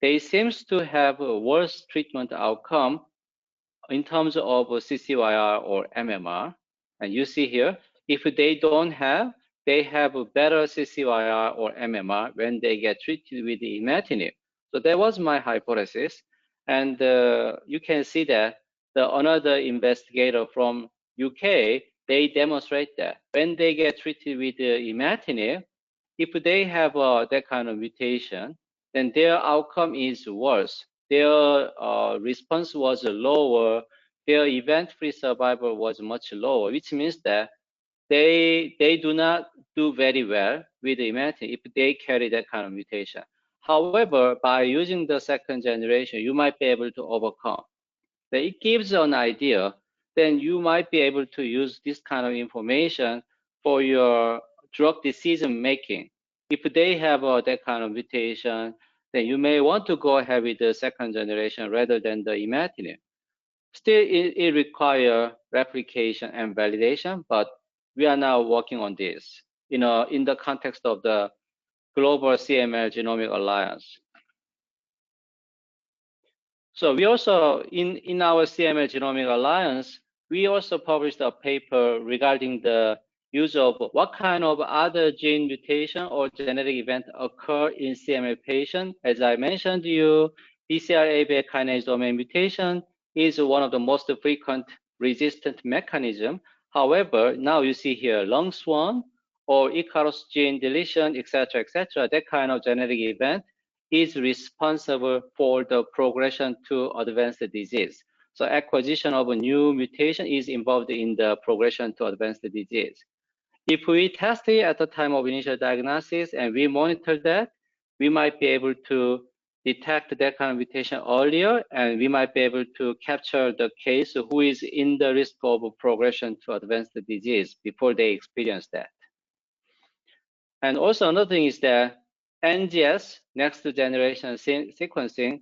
they seems to have a worse treatment outcome in terms of CCYR or MMR. And you see here, if they don't have, they have a better CCYR or MMR when they get treated with the imatinib. So that was my hypothesis. And you can see that another investigator from UK, they demonstrate that when they get treated with the imatinib, if they have that kind of mutation, then their outcome is worse. Their response was lower. Their event-free survival was much lower, which means that they do not do very well with the imatinib if they carry that kind of mutation. However, by using the second generation, you might be able to overcome. But it gives an idea. Then you might be able to use this kind of information for your drug decision making. If they have that kind of mutation, then you may want to go ahead with the second generation rather than the imatinib. Still, it requires replication and validation, but we are now working on this, in the context of the Global CML Genomic Alliance. So we also, in our CML Genomic Alliance, we also published a paper regarding the use of what kind of other gene mutation or genetic event occur in CML patient. As I mentioned to you, BCR-ABL kinase domain mutation is one of the most frequent resistant mechanism. However, now you see here lung swan or Icarus gene deletion, etc., that kind of genetic event is responsible for the progression to advanced disease. So acquisition of a new mutation is involved in the progression to advanced disease. If we test it at the time of initial diagnosis and we monitor that, we might be able to detect that kind of mutation earlier, and we might be able to capture the case who is in the risk of progression to advanced disease before they experience that. And also another thing is that NGS, next generation sequencing,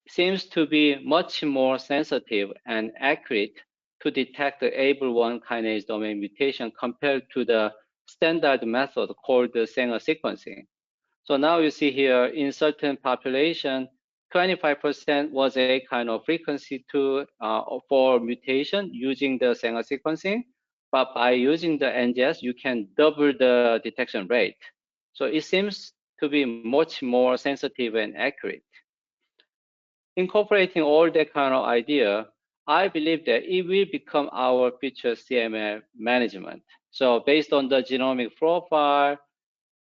seems to be much more sensitive and accurate to detect the ABL1 kinase domain mutation compared to the standard method called the Sanger sequencing. So now you see here in certain population, 25% was a kind of frequency for mutation using the Sanger sequencing, but by using the NGS, you can double the detection rate. So it seems to be much more sensitive and accurate. Incorporating all that kind of idea, I believe that it will become our future CML management. So based on the genomic profile,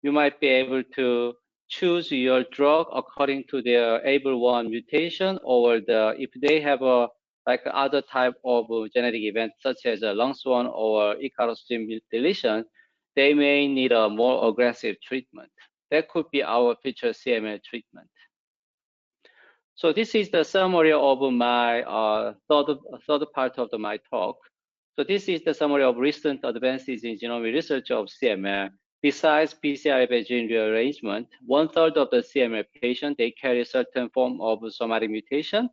you might be able to choose your drug according to their ABL1 mutation, or if they have a like other type of genetic event such as a LUNGS1 or Icarus gene deletion, they may need a more aggressive treatment. That could be our future CML treatment. So this is the summary of my third part of my talk. So this is the summary of recent advances in genomic research of CML. Besides BCR-ABL gene rearrangement, 1/3 of the CML patients, they carry certain form of somatic mutation.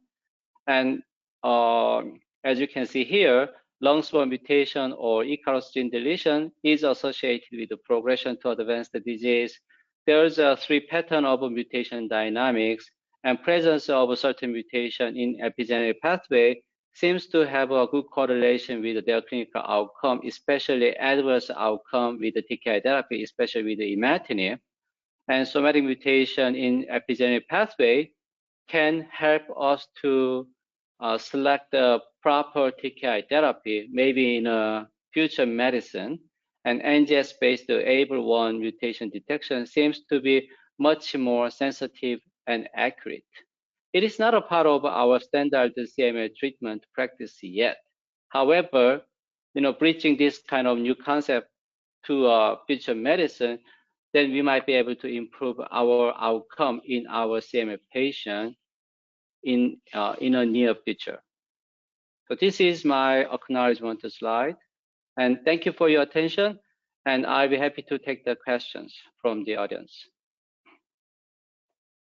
And as you can see here, LUNGS1 mutation or Icarus gene deletion is associated with the progression to advanced disease. There's a 3 pattern of mutation dynamics, and presence of a certain mutation in epigenetic pathway seems to have a good correlation with their clinical outcome, especially adverse outcome with the TKI therapy, especially with the imatinib. And somatic mutation in epigenetic pathway can help us to select the proper TKI therapy, maybe in a future medicine. And NGS-based ABL1 mutation detection seems to be much more sensitive and accurate. It is not a part of our standard CML treatment practice yet. However, bridging this kind of new concept to future medicine, then we might be able to improve our outcome in our CML patient in a near future. So this is my acknowledgement slide. And thank you for your attention. And I'll be happy to take the questions from the audience.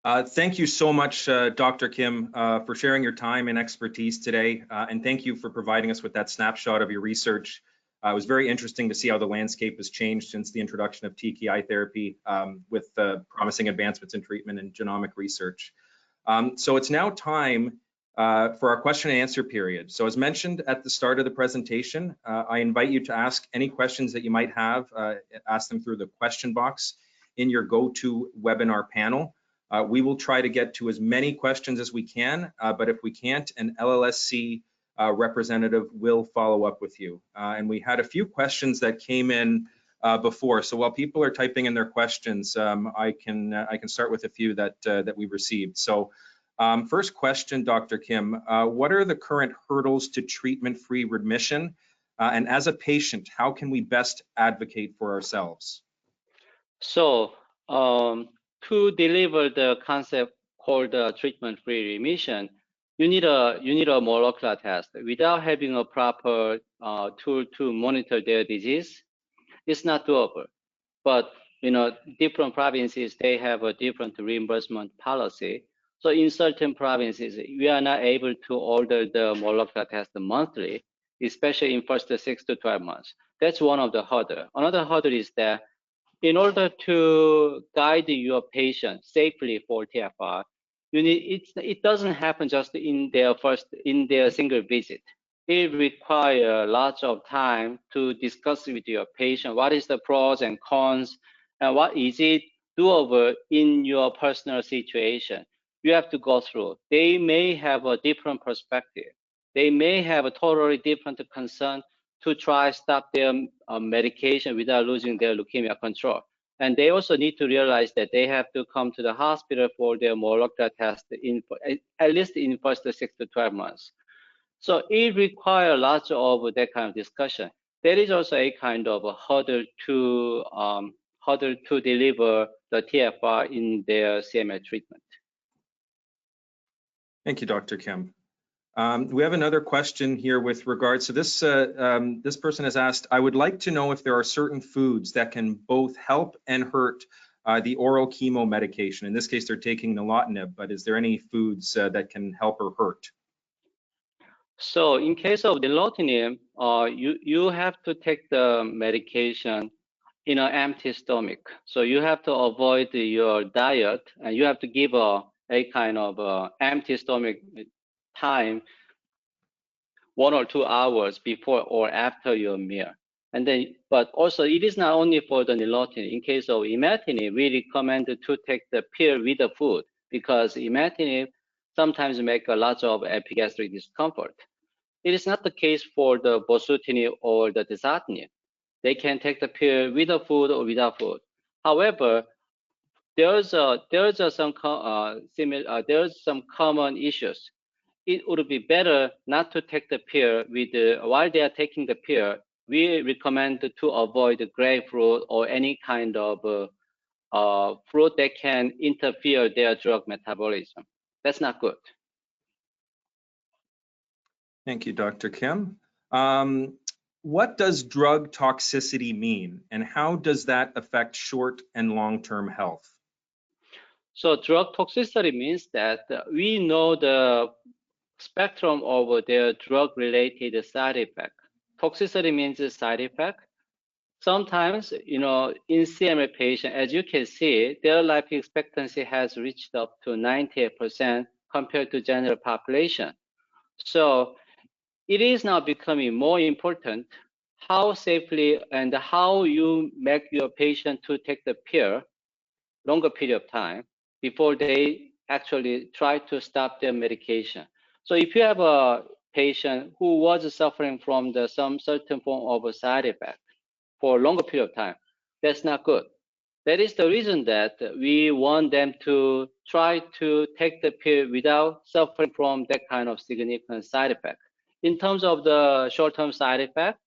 Thank you so much, Dr. Kim, for sharing your time and expertise today. And thank you for providing us with that snapshot of your research. It was very interesting to see how the landscape has changed since the introduction of TKI therapy with promising advancements in treatment and genomic research. So it's now time for our question and answer period. So as mentioned at the start of the presentation, I invite you to ask any questions that you might have, ask them through the question box in your GoToWebinar panel. We will try to get to as many questions as we can, but if we can't, an LLSC representative will follow up with you. And we had a few questions that came in before. So while people are typing in their questions, I can start with a few that we received. So first question, Dr. Kim, what are the current hurdles to treatment-free remission? And as a patient, how can we best advocate for ourselves? So to deliver the concept called treatment-free remission, you need a molecular test. Without having a proper tool to monitor their disease, it's not doable. But different provinces, they have a different reimbursement policy. So in certain provinces, we are not able to order the molecular test monthly, especially in first 6 to 12 months. That's one of the hurdles. Another hurdle is that in order to guide your patient safely for TFR, it doesn't happen just in their single visit. It requires lots of time to discuss with your patient what is the pros and cons, and what is it doable in your personal situation. You have to go through. They may have a different perspective. They may have a totally different concern to try stop their medication without losing their leukemia control. And they also need to realize that they have to come to the hospital for their molecular test at least in first 6 to 12 months. So it requires lots of that kind of discussion. There is also a kind of a hurdle to deliver the TFR in their CML treatment. Thank you, Dr. Kim. We have another question here with regards to this. This person has asked, I would like to know if there are certain foods that can both help and hurt the oral chemo medication. In this case, they're taking nilotinib, but is there any foods that can help or hurt? So in case of nilotinib, you have to take the medication in an empty stomach. So you have to avoid your diet, and you have to give a kind of empty stomach time 1 or 2 hours before or after your meal. And then, but also it is not only for the nilotinib. In case of imatinib, we recommend to take the pill with the food because imatinib sometimes make a lot of epigastric discomfort. It is not the case for the bosutinib or the dasatinib. They can take the pill with the food or without food. However, there's some common issues. It would be better not to take the pill while they are taking the pill. We recommend to avoid the grapefruit or any kind of fruit that can interfere their drug metabolism. That's not good. Thank you, Dr. Kim. What does drug toxicity mean, and how does that affect short and long-term health? So drug toxicity means that we know the spectrum of their drug-related side effect. Toxicity means a side effect. Sometimes, in CML patient, as you can see, their life expectancy has reached up to 98% compared to general population. So it is now becoming more important how safely and how you make your patient to take the pill longer period of time before they actually try to stop their medication. So if you have a patient who was suffering from some certain form of a side effect for a longer period of time, that's not good. That is the reason that we want them to try to take the pill without suffering from that kind of significant side effect. In terms of the short-term side effect,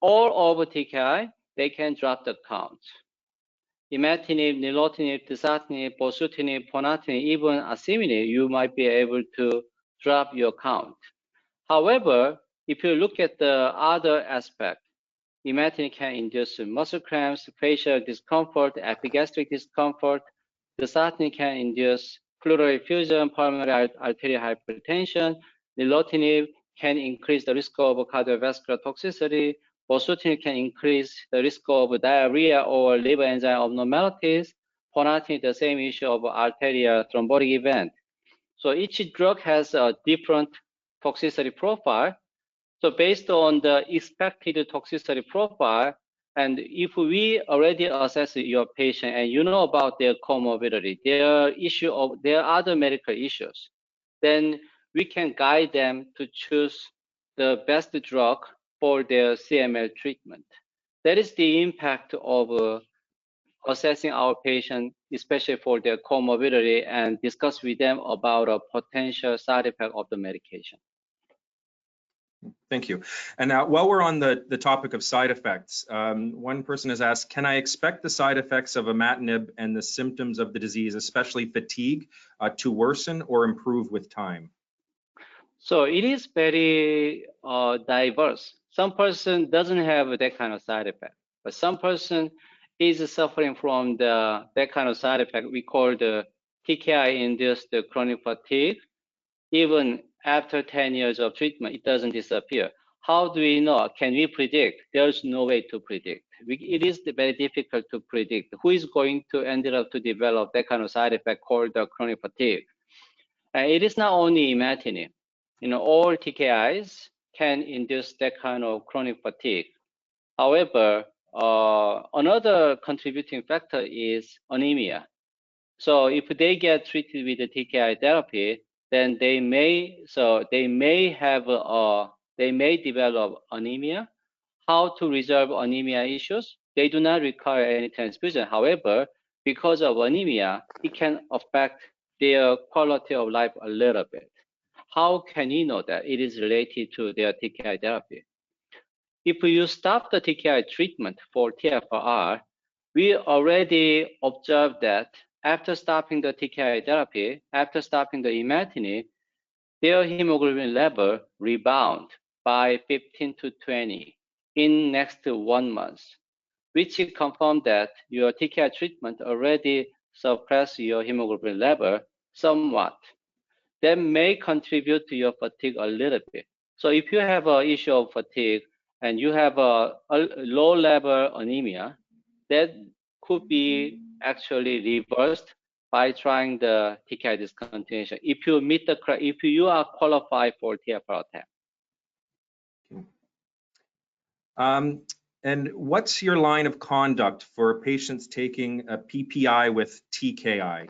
all over TKI, they can drop the count. Imatinib, nilotinib, dasatinib, bosutinib, ponatinib, even ASCIMINIB, you might be able to drop your count. However, if you look at the other aspect, imatinib can induce muscle cramps, facial discomfort, epigastric discomfort. Dasatinib can induce pleural effusion, pulmonary arterial hypertension. Nilotinib can increase the risk of cardiovascular toxicity. Bosutinib can increase the risk of diarrhea or liver enzyme abnormalities. Ponatinib, the same issue of arterial thrombotic event. So each drug has a different toxicity profile. So based on the expected toxicity profile, and if we already assess your patient and you know about their comorbidity, their other medical issues, then we can guide them to choose the best drug for their CML treatment. That is the impact of assessing our patient, especially for their comorbidity, and discuss with them about a potential side effect of the medication. Thank you. And now, while we're on the topic of side effects, one person has asked, can I expect the side effects of imatinib and the symptoms of the disease, especially fatigue, to worsen or improve with time? So it is very diverse. Some person doesn't have that kind of side effect, but some person is suffering from that kind of side effect we call the TKI-induced chronic fatigue. Even after 10 years of treatment, it doesn't disappear. How do we know? Can we predict? There's no way to predict. It is very difficult to predict who is going to end up to develop that kind of side effect called the chronic fatigue. And it is not only imatinib. All TKIs can induce that kind of chronic fatigue. However, another contributing factor is anemia. So if they get treated with the TKI therapy, then they may develop anemia, how to resolve anemia issues. They do not require any transfusion. However, because of anemia, it can affect their quality of life a little bit. How can you know that it is related to their TKI therapy? If you stop the TKI treatment for TFR, we already observed that after stopping the TKI therapy, after stopping the imatinib, their hemoglobin level rebound by 15 to 20 in next to 1 month, which confirmed that your TKI treatment already suppressed your hemoglobin level somewhat. That may contribute to your fatigue a little bit. So if you have an issue of fatigue and you have a low level anemia, that could be actually reversed by trying the TKI discontinuation. If you meet the, if you are qualified for TFR attack. And what's your line of conduct for patients taking a PPI with TKI?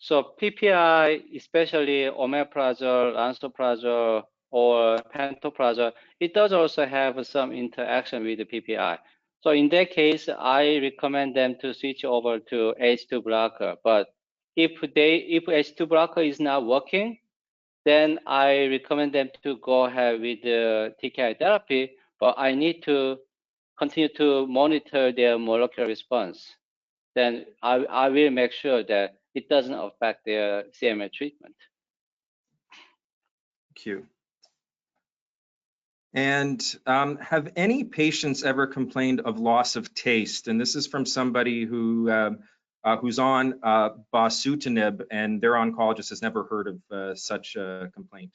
So PPI, especially omeprazole, lansoprazole, or pantoprazole, it does also have some interaction with the PPI. So in that case, I recommend them to switch over to H2 blocker. But if H2 blocker is not working, then I recommend them to go ahead with the TKI therapy. But I need to continue to monitor their molecular response. Then I will make sure that it doesn't affect their CML treatment. Thank you. And have any patients ever complained of loss of taste? And this is from somebody who who's on bosutinib, and their oncologist has never heard of such a complaint.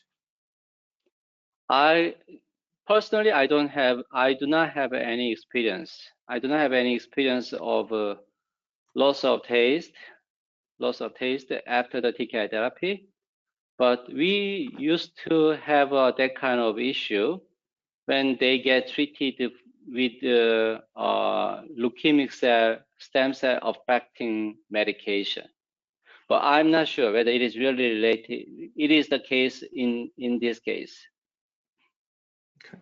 Personally, I do not have any experience. I do not have any experience of loss of taste after the TKI therapy. But we used to have that kind of issue when they get treated with leukemic stem cell affecting medication. But I'm not sure whether it is really related. It is the case in this case. Okay,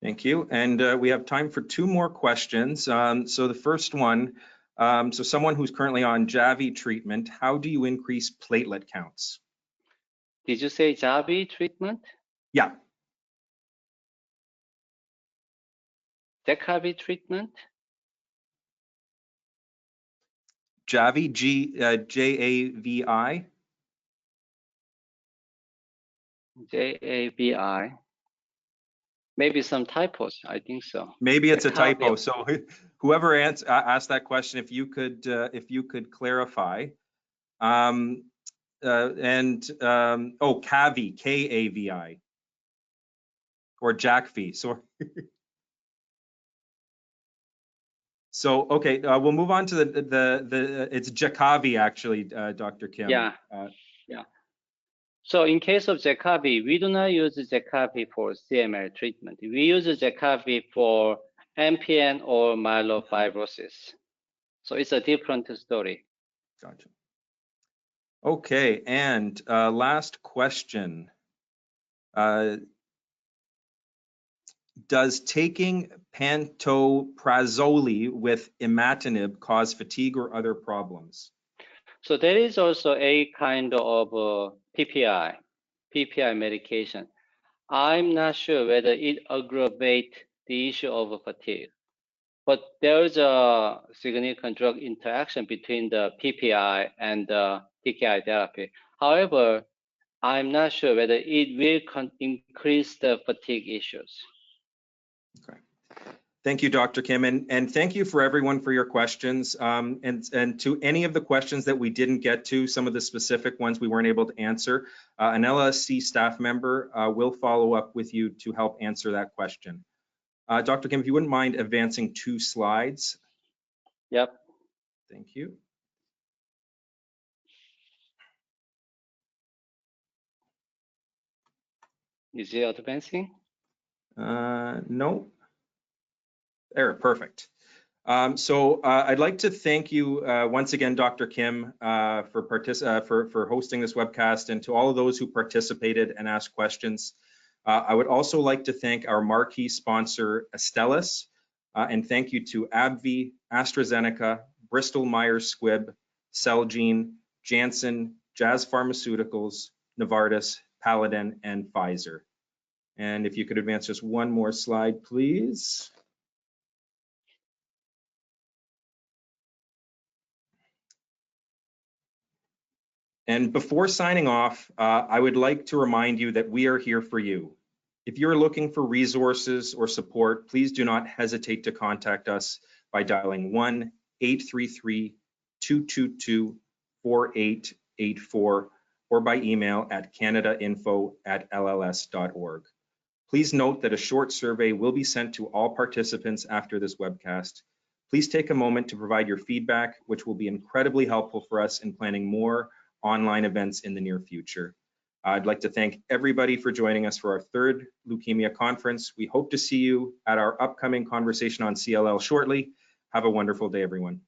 thank you. And we have time for 2 more questions. So the first one, so someone who's currently on Javi treatment, how do you increase platelet counts? Did you say Javi treatment? Yeah. Javi treatment? Javi, Javi. Javi. Maybe some typos, I think so. Maybe it's a typo. So whoever asked that question, if you could clarify. Oh, Kavi, Kavi, or Jacvi. So okay, we'll move on to the it's Jakavi actually, Dr. Kim. Yeah. Yeah. So in case of Jakavi, we do not use Jakavi for CML treatment. We use Jakavi for MPN or myelofibrosis. So it's a different story. Gotcha. Okay, and last question. Does taking pantoprazole with imatinib cause fatigue or other problems? So there is also a kind of PPI medication. I'm not sure whether it aggravates the issue of fatigue, but there is a significant drug interaction between the PPI and the TKI therapy. However, I'm not sure whether it will increase the fatigue issues. Okay. Thank you, Dr. Kim, and thank you for everyone for your questions. And to any of the questions that we didn't get to, some of the specific ones we weren't able to answer, an LSC staff member will follow up with you to help answer that question. Dr. Kim, if you wouldn't mind advancing 2 slides. Yep. Thank you. Is it advancing? No. There, perfect. So I'd like to thank you once again, Dr. Kim, for hosting this webcast, and to all of those who participated and asked questions. I would also like to thank our marquee sponsor, Astellas, and thank you to AbbVie, AstraZeneca, Bristol Myers Squibb, Celgene, Janssen, Jazz Pharmaceuticals, Novartis, Paladin, and Pfizer. And if you could advance just one more slide, please. And before signing off, I would like to remind you that we are here for you. If you're looking for resources or support, please do not hesitate to contact us by dialing 1-833-222-4884 or by email at canadainfo@lls.org. Please note that a short survey will be sent to all participants after this webcast. Please take a moment to provide your feedback, which will be incredibly helpful for us in planning more online events in the near future. I'd like to thank everybody for joining us for our third leukemia conference. We hope to see you at our upcoming conversation on CLL shortly. Have a wonderful day, everyone.